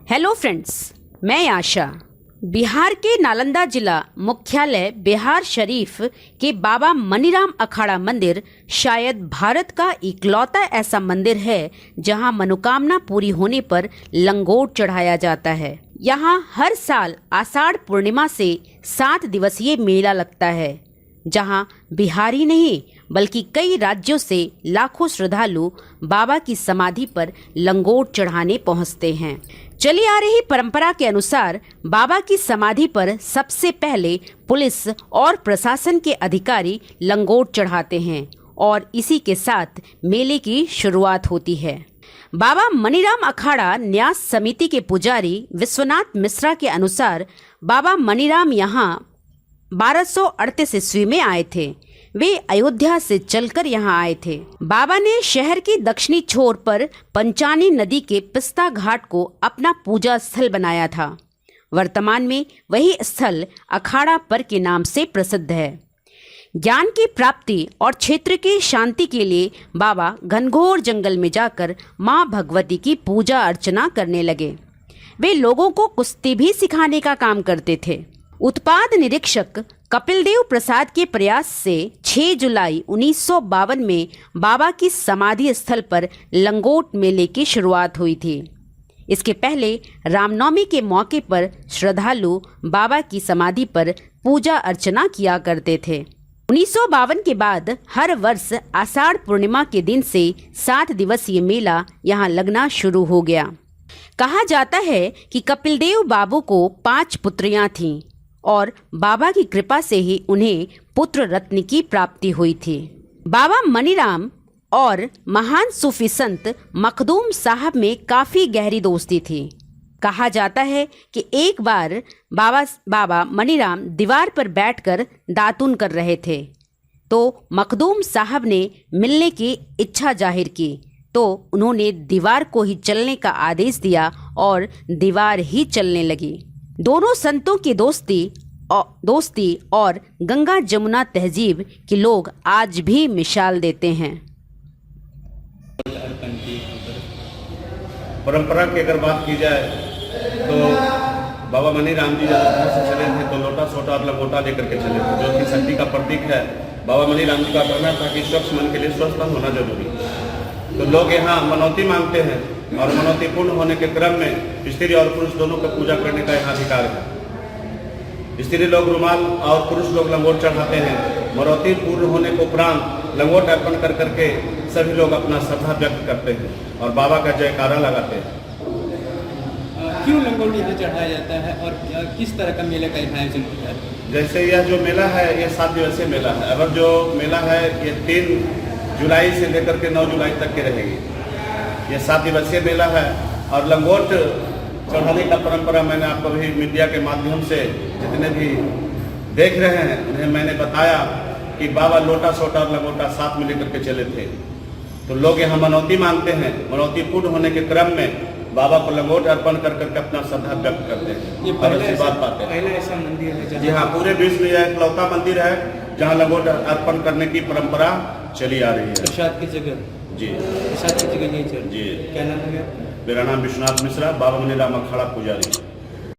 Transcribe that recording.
Hello friends, मैं आशा। बिहार के नालंदा जिला मुख्यालय बिहार शरीफ के बाबा मनीराम अखाड़ा मंदिर शायद भारत का इकलौता ऐसा मंदिर है जहां मनोकामना पूरी होने पर लंगोट चढ़ाया जाता है। यहां हर साल आषाढ़ पूर्णिमा से 7 दिवसीय मेला लगता है, जहां बिहारी नहीं बल्कि कई राज्यों से लाखों श्रद्धालु बाबा की समाधि पर लंगोट चढ़ाने पहुंचते हैं। चली आ रही परंपरा के अनुसार बाबा की समाधि पर सबसे पहले पुलिस और प्रशासन के अधिकारी लंगोट चढ़ाते हैं और इसी के साथ मेले की शुरुआत होती है। बाबा मनीराम अखाड़ा न्यास समिति के पुजारी विश्वनाथ मिश्रा के अनुसार बाबा मनीराम यहाँ 1238 ईस्वी में आए थे। वे अयोध्या से चलकर यहाँ आए थे। बाबा ने शहर की दक्षिणी छोर पर पंचानी नदी के पिस्ता घाट को अपना पूजा स्थल बनाया था। वर्तमान में वही स्थल अखाड़ा पर के नाम से प्रसिद्ध है। ज्ञान की प्राप्ति और क्षेत्र की शांति के लिए बाबा घनघोर जंगल में जाकर माँ भगवती की पूजा अर्चना करने लगे। वे लोगों को कुश्ती भी सिखाने का काम करते थे। उत्पाद निरीक्षक कपिलदेव प्रसाद के प्रयास से 6 जुलाई 1952 में बाबा की समाधि स्थल पर लंगोट मेले की शुरुआत हुई थी। इसके पहले रामनवमी के मौके पर श्रद्धालु बाबा की समाधि पर पूजा अर्चना किया करते थे। 1952 के बाद हर वर्ष आषाढ़ पूर्णिमा के दिन से 7 दिवसीय मेला यहाँ लगना शुरू हो गया। कहा जाता है कि कपिलदेव बाबू को 5 पुत्रियां थीं और बाबा की कृपा से ही उन्हें पुत्र रत्न की प्राप्ति हुई थी। बाबा मनीराम और महान सूफी संत मखदूम साहब में काफी गहरी दोस्ती थी। कहा जाता है कि एक बार बाबा मनीराम दीवार पर बैठकर दातून कर रहे थे, तो मखदूम साहब ने मिलने की इच्छा जाहिर की, तो उन्होंने दीवार को ही चलने का आदेश दिया और दीवार ही चलने लगी। दोनों संतों की दोस्ती और गंगा जमुना तहजीब के लोग आज भी मिसाल देते हैं। परंपरा की अगर बात की जाए तो बाबा मनीराम जी जब घर से चले थे तो लोटा सोटा और लंगोटा लेकर के चले थे, जो कि शक्ति का प्रतीक है। बाबा मनीराम जी का कहना था कि स्वच्छ मन के लिए स्वस्थ मन होना जरूरी। तो लोग यहाँ मनौती मांगते हैं और मनौती पूर्ण होने के क्रम में स्त्री और पुरुष दोनों का पूजा करने का यहाँ अधिकार है। स्त्री लोग रुमाल और पुरुष लोग लंगोट चढ़ाते हैं। मनौती पूर्ण होने के उपरांत लंगोट अर्पण कर करके सभी लोग अपना श्रद्धा व्यक्त करते हैं और बाबा का जयकारा लगाते हैं। क्यों लंगोट इसे चढ़ाया जाता है और किस तरह का मेले का आयोजन होता है? जैसे यह जो मेला है ये 7 दिवसीय मेला है। अगर जो मेला है ये 3 जुलाई से लेकर के 9 जुलाई तक के रहेगी। ये 7 दिवसीय मेला है और लंगोट चढ़ाने का परंपरा मैंने आपको भी मीडिया के माध्यम से जितने भी देख रहे हैं उन्हें मैंने बताया कि बाबा लोटा सोटा और लंगोटा साथ में लेकर के चले थे। तो लोग यहाँ मनौती मांगते हैं। मनौती पूर्ण होने के क्रम में बाबा को लंगोट अर्पण कर करके अपना श्रद्धा व्यक्त करते हैं। ये पहला ऐसा मंदिर है जी हाँ, पूरे विश्व में यह इकलौता मंदिर है जहाँ लंगोट अर्पण करने की परंपरा चली आ रही है। प्रसाद की जगह जी, प्रसाद की जगह यही चल। जी, क्या नाम है? मेरा नाम विश्वनाथ मिश्रा, बाबा मनीराम अखाड़ा पुजारी।